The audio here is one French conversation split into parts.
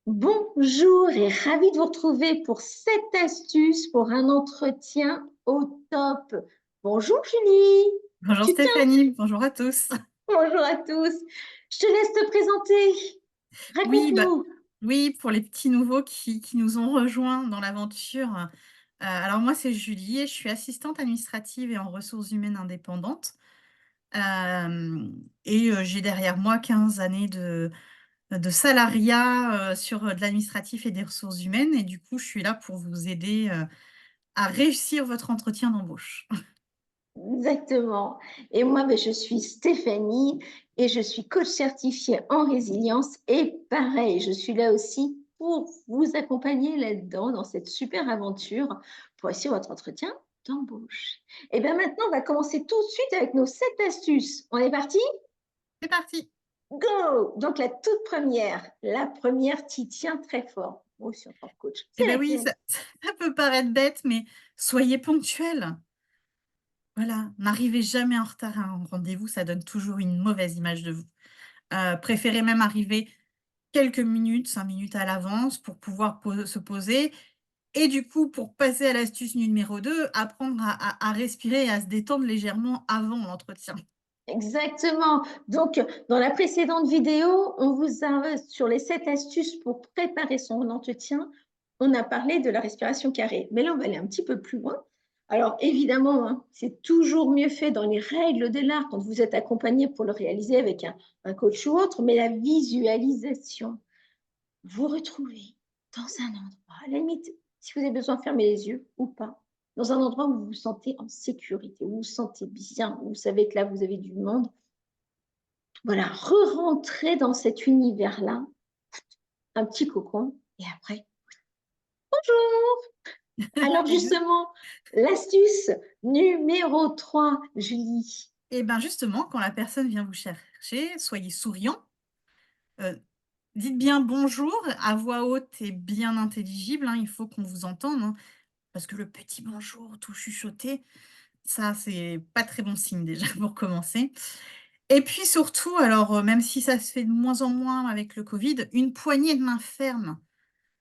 Bonjour et ravie de vous retrouver pour cette astuce pour un entretien au top. Bonjour Julie, Bonjour tu tiens, Stéphanie, bonjour à tous. bonjour à tous. Je te laisse te présenter. Oui, Raconte-nous. oui, pour les petits nouveaux qui nous ont rejoints dans l'aventure. Alors moi, c'est Julie et je suis assistante administrative et en ressources humaines indépendantes. J'ai derrière moi 15 années de salariat sur de l'administratif et des ressources humaines. Et du coup, je suis là pour vous aider à réussir votre entretien d'embauche. Exactement. Et moi, je suis Stéphanie et je suis coach certifiée en résilience. Et pareil, je suis là aussi pour vous accompagner là-dedans, dans cette super aventure, pour réussir votre entretien d'embauche. Et bien maintenant, on va commencer tout de suite avec nos 7 astuces. On est parti? C'est parti. Go! Donc la première qui tient très fort, moi aussi en tant que coach, Eh c'est bien oui, laquelle? ça peut paraître bête, mais soyez ponctuels. Voilà, n'arrivez jamais en retard à un rendez-vous, ça donne toujours une mauvaise image de vous. Préférez même arriver quelques minutes, 5 minutes à l'avance pour pouvoir se poser et du coup, pour passer à l'astuce numéro 2, apprendre à respirer et à se détendre légèrement avant l'entretien. Exactement. Donc, dans la précédente vidéo, on vous a, sur les 7 astuces pour préparer son entretien, on a parlé de la respiration carrée. Mais là, on va aller un petit peu plus loin. Alors, évidemment, hein, c'est toujours mieux fait dans les règles de l'art quand vous êtes accompagné pour le réaliser avec un coach ou autre, mais la visualisation, vous retrouvez dans un endroit, à la limite, si vous avez besoin de fermer les yeux ou pas, dans un endroit où vous vous sentez en sécurité, où vous vous sentez bien, où vous savez que là, vous avez du monde. Voilà, re-rentrer dans cet univers-là, un petit cocon, et après, bonjour. Alors Ex justement, l'astuce numéro 3, Julie. Et ben, justement, quand la personne vient vous chercher, soyez souriant, heu, dites bien «bonjour» à voix haute et bien intelligible, hein, il faut qu'on vous entende, hein, parce que le petit bonjour tout chuchoté, ça, c'est pas très bon signe déjà pour commencer. Et puis surtout, alors, même si ça se fait de moins en moins avec le covid, une poignée de main ferme.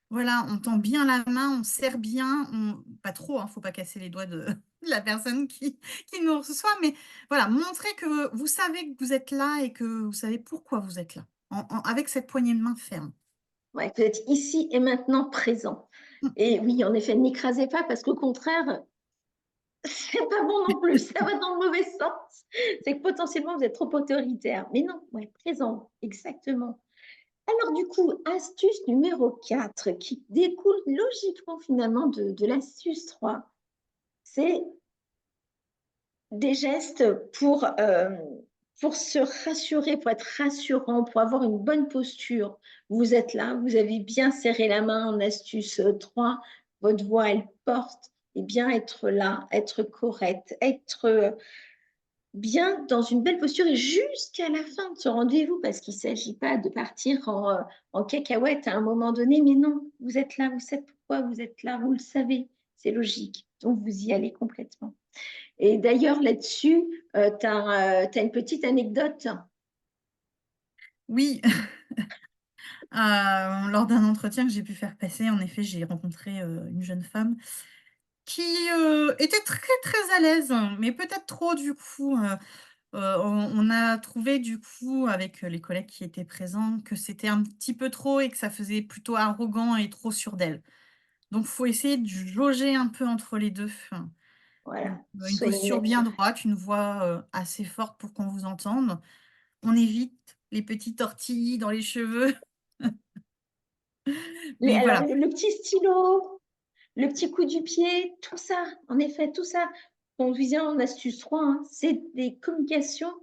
Voilà, on tend bien la main, on serre bien, on pas trop, hein, faut pas casser les doigts de de la personne qui nous reçoit, mais voilà, montrer que vous savez que vous êtes là et que vous savez pourquoi vous êtes là, avec cette poignée de main ferme. Ouais, vous êtes ici et maintenant présent. Mmh. Et oui, en effet, n'écrasez pas parce qu'au contraire, c'est pas bon non plus, ça va dans le mauvais sens. C'est que potentiellement, vous êtes trop autoritaire. Mais non, ouais, présent, exactement. Alors du coup, astuce numéro 4 qui découle logiquement finalement de l'astuce 3, c'est des gestes pour se rassurer, pour être rassurant, pour avoir une bonne posture. Vous êtes là, vous avez bien serré la main en astuce 3, votre voix, elle porte, et bien être là, être correct, être bien dans une belle posture et jusqu'à la fin de ce rendez-vous, parce qu'il ne s'agit pas de partir en cacahuète à un moment donné, mais non, vous êtes là, vous savez pourquoi vous êtes là, vous le savez, c'est logique, donc vous y allez complètement. Et d'ailleurs, là-dessus, tu as, une petite anecdote. Oui, lors d'un entretien que j'ai pu faire passer, en effet, j'ai rencontré, une jeune femme qui, était très, très à l'aise, mais peut-être trop du coup, on a trouvé du coup avec, les collègues qui étaient présents que c'était un petit peu trop et que ça faisait plutôt arrogant et trop sûr d'elle. Donc faut essayer de jauger un peu entre les 2. Donc, Voilà, une soyez posture bien naturel. droite, une voix, assez forte pour qu'on vous entende. On évite les petits tortillis dans les cheveux, mais Alors, voilà. le petit stylo, le petit coup du pied, tout ça, en effet, tout ça, on vient en astuce 3, hein, c'est des communications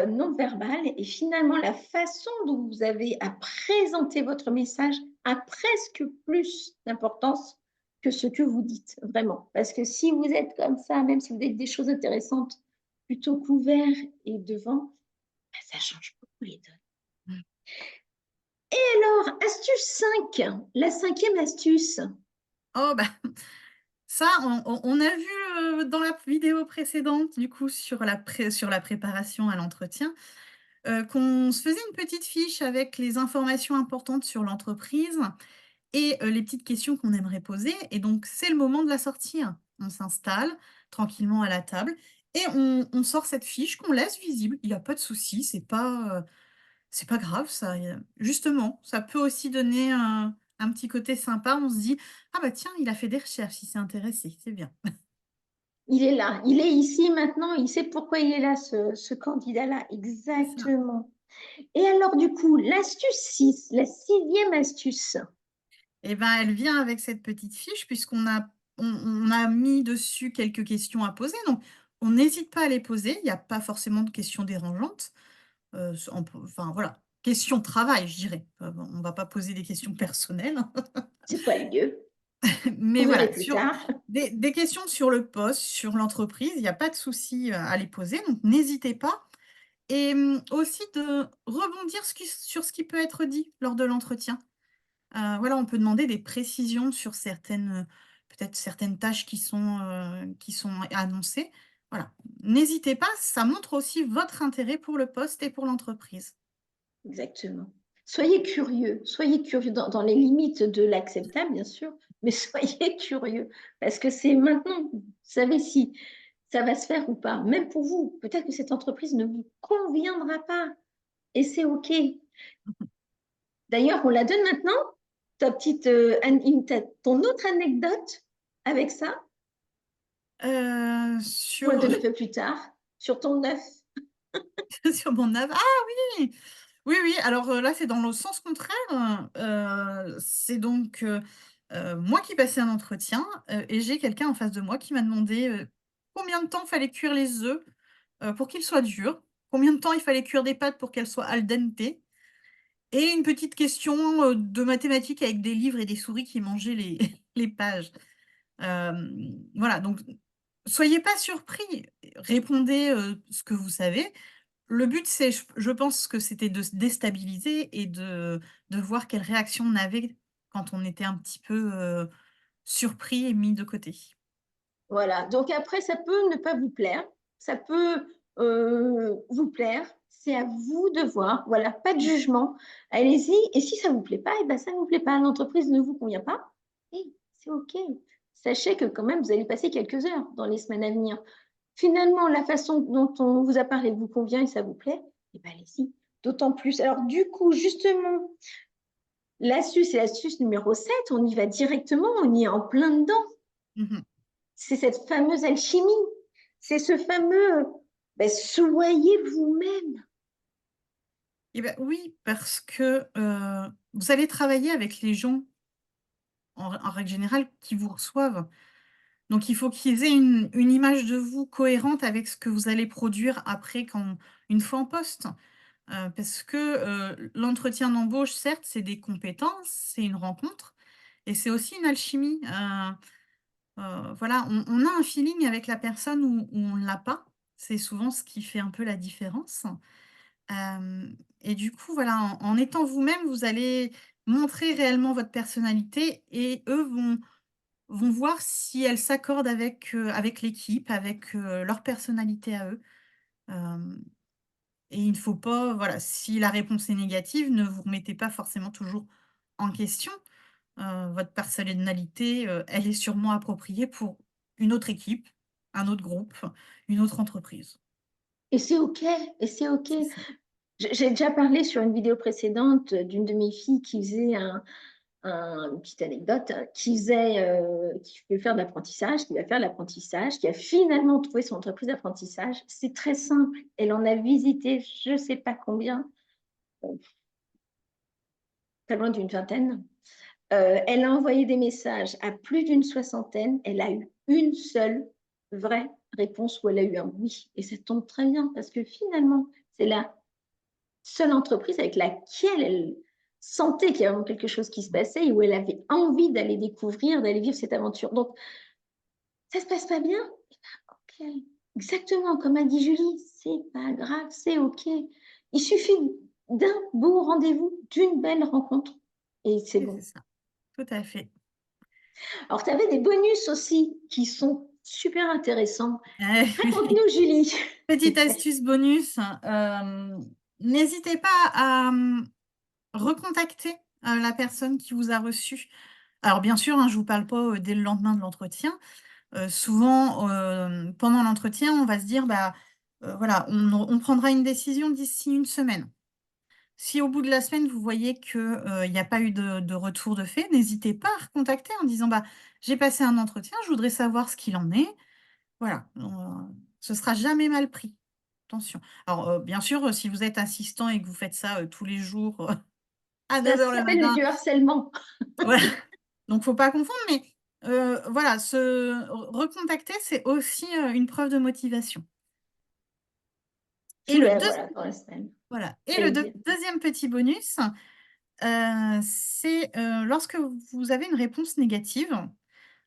non verbales. Et finalement, la façon dont vous avez à présenter votre message a presque plus d'importance que ce que vous dites, vraiment. Parce que si vous êtes comme ça, même si vous dites des choses intéressantes, plutôt couvert et devant, bah, ça change beaucoup les donnes. Alors, astuce 5, la cinquième astuce. Oh bah, ça on a vu, dans la vidéo précédente du coup sur la préparation à l'entretien. qu'on se faisait une petite fiche avec les informations importantes sur l'entreprise et les petites questions qu'on aimerait poser et donc c'est le moment de la sortir. On s'installe tranquillement à la table et on sort cette fiche qu'on laisse visible. Il y a pas de souci, c'est pas grave ça, justement, ça peut aussi donner un petit côté sympa. On se dit: «Ah bah tiens, il a fait des recherches, il s'est intéressé, c'est bien». Il est là, il est ici maintenant, il sait pourquoi il est là, ce candidat-là, C'est ça. exactement. Et alors, du coup, l'astuce 6, la sixième astuce, Et ben, elle vient avec cette petite fiche puisqu'on a mis dessus quelques questions à poser, donc on n'hésite pas à les poser. Il y a pas forcément de questions dérangeantes, s on peut enfin voilà, questions travail, je dirais. Bon, on va pas poser des questions personnelles, hein. c'est pas le lieu, Mais vous verrez voilà, plus sur tard. des questions sur le poste, sur l'entreprise, il y a pas de souci, à les poser, donc n'hésitez pas et aussi de rebondir sur ce qui peut être dit lors de l'entretien. Voilà, on peut demander des précisions sur certaines, peut-être certaines tâches qui sont annoncées. Voilà, n'hésitez pas, ça montre aussi votre intérêt pour le poste et pour l'entreprise. Exactement. Soyez curieux dans les limites de l'acceptable, bien sûr, mais soyez curieux parce que c'est maintenant, vous savez si ça va se faire ou pas, même pour vous. Peut-être que cette entreprise ne vous conviendra pas et c'est OK. D'ailleurs, on la donne maintenant, ta petite, ton autre anecdote avec ça, on la Sur donne un peu plus tard, sur ton œuf. sur mon oui! Oui, oui, alors, là, c'est dans le sens contraire, c'est donc, moi qui passais un entretien, et j'ai quelqu'un en face de moi qui m'a demandé, combien de temps fallait cuire les œufs, pour qu'ils soient durs, combien de temps il fallait cuire des pâtes pour qu'elles soient al dente et une petite question, de mathématiques avec des livres et des souris qui mangeaient les les pages. Voilà, donc soyez pas surpris, répondez, ce que vous savez. Le but, c'est je pense que c'était de se déstabiliser et de voir quelle réaction on avait quand on était un petit peu, surpris et mis de côté. Voilà, donc après, ça peut ne pas vous plaire, ça peut vous plaire, c'est à vous de voir. Voilà, pas de Mmh. jugement. Allez-y, et si ça ne vous plaît pas, et ben ça ne vous plaît pas, l'entreprise ne vous convient pas, et c'est OK. Sachez que quand même, vous allez passer quelques heures dans les semaines à venir. Finalement, la façon dont on vous a parlé vous convient et ça vous plaît, et ben allez-y. D'autant plus. Alors, du coup, justement, l'astuce, c'est l'astuce numéro 7. On y va directement, on y est en plein dedans. Mmh. C'est cette fameuse alchimie. C'est ce fameux ben, soyez vous-même. Et bah, oui, parce que, vous allez travailler avec les gens en règle générale qui vous reçoivent. Donc il faut qu'ils aient une image de vous cohérente avec ce que vous allez produire après quand une fois en poste. Parce que, l'entretien d'embauche, certes, c'est des compétences, c'est une rencontre et c'est aussi une alchimie. Voilà, on a un feeling avec la personne ou on ne l'a pas. C'est souvent ce qui fait un peu la différence. Et du coup, voilà, en étant vous-même, vous allez montrer réellement votre personnalité et eux vont voir si elle s'accorde avec l'équipe, avec, leur personnalité à eux. Hem Et il ne faut pas voilà, si la réponse est négative, ne vous remettez pas forcément toujours en question. Votre personnalité, elle est sûrement appropriée pour une autre équipe, un autre groupe, une autre entreprise. Et c'est OK. Et c'est OK. C'est ça. J'ai déjà parlé sur une vidéo précédente d'une de mes filles qui faisait une petite anecdote, qui veut faire de l'apprentissage, qui va faire de l'apprentissage, qui a finalement trouvé son entreprise d'apprentissage. C'est très simple. Elle en a visité je ne sais pas combien, pas loin d'une vingtaine. Elle a envoyé des messages à plus d'une soixantaine. Elle a eu une seule vraie réponse où elle a eu un oui. Et ça tombe très bien parce que finalement, c'est la seule entreprise avec laquelle elle sentait qu'il y avait vraiment quelque chose qui se passait et où elle avait envie d'aller découvrir, d'aller vivre cette aventure. Donc, ça se passe pas bien? Ok. Exactement, comme a dit Julie, c'est pas grave, c'est ok. Il suffit d'un beau rendez-vous, d'une belle rencontre et c'est Oui, c'est bon. ça. Tout à fait. Alors, tu avais des bonus aussi qui sont super intéressants. Eh oui. Raconte-nous, Julie. Petite astuce bonus, n'hésitez pas à recontacter la personne qui vous a reçu. Alors bien sûr, hein, je ne vous parle pas dès le lendemain de l'entretien. Souvent, pendant l'entretien, on va se dire, bah, voilà, on prendra une décision d'ici une semaine. Si au bout de la semaine, vous voyez qu'il n'y a pas eu de retour de fait, n'hésitez pas à recontacter en disant: «Bah, j'ai passé un entretien, je voudrais savoir ce qu'il en est». Voilà, ce sera jamais mal pris. Attention. Alors, bien sûr, si vous êtes assistant et que vous faites ça, tous les jours, à Ça 9 heures le s'appelle matin, du harcèlement. voilà, donc faut pas confondre, mais voilà, se recontacter, c'est aussi, une preuve de motivation. Et le Voilà, deuxi dans la semaine. Voilà, et le J'allais dire. 2e petit bonus, c'est, lorsque vous avez une réponse négative,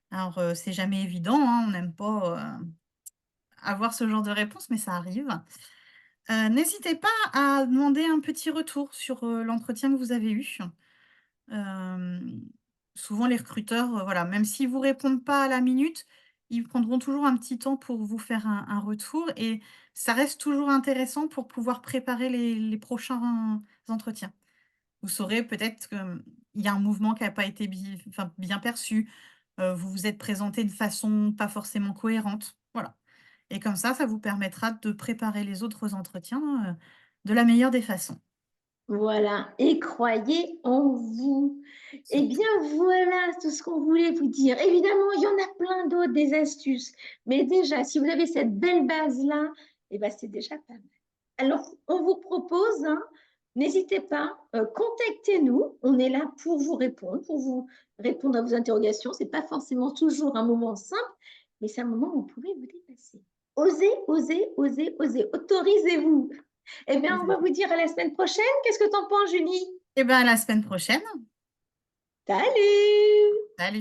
alors, c'est jamais évident, hein, on n'aime pas, avoir ce genre de réponse, mais ça arrive. N'hésitez pas à demander un petit retour sur, l'entretien que vous avez eu. Hem, Souvent les recruteurs, voilà, même s'ils vous répondent pas à la minute, ils prendront toujours un petit temps pour vous faire un retour et ça reste toujours intéressant pour pouvoir préparer les prochains entretiens. Vous saurez peut-être qu'il y a un mouvement qui a pas été bien perçu, vous vous êtes présenté de façon pas forcément cohérente, voilà, et comme ça vous permettra de préparer les autres entretiens, de la meilleure des façons, Voilà, et croyez en vous. Eh surtout. bien, voilà tout ce qu'on voulait vous dire. Évidemment, il y en a plein d'autres, des astuces. Mais déjà, si vous avez cette belle base-là, eh ben, c'est déjà pas mal. Alors, on vous propose, hein, n'hésitez pas, contactez-nous. On est là pour vous répondre à vos interrogations. Ce n'est pas forcément toujours un moment simple, mais c'est un moment où vous pouvez vous dépasser. Osez, osez, osez, osez. Autorisez-vous. Eh bien, on va vous dire à la semaine prochaine. Qu'est-ce que tu en penses, Julie? Et ben, à la semaine prochaine. Salut! Salut.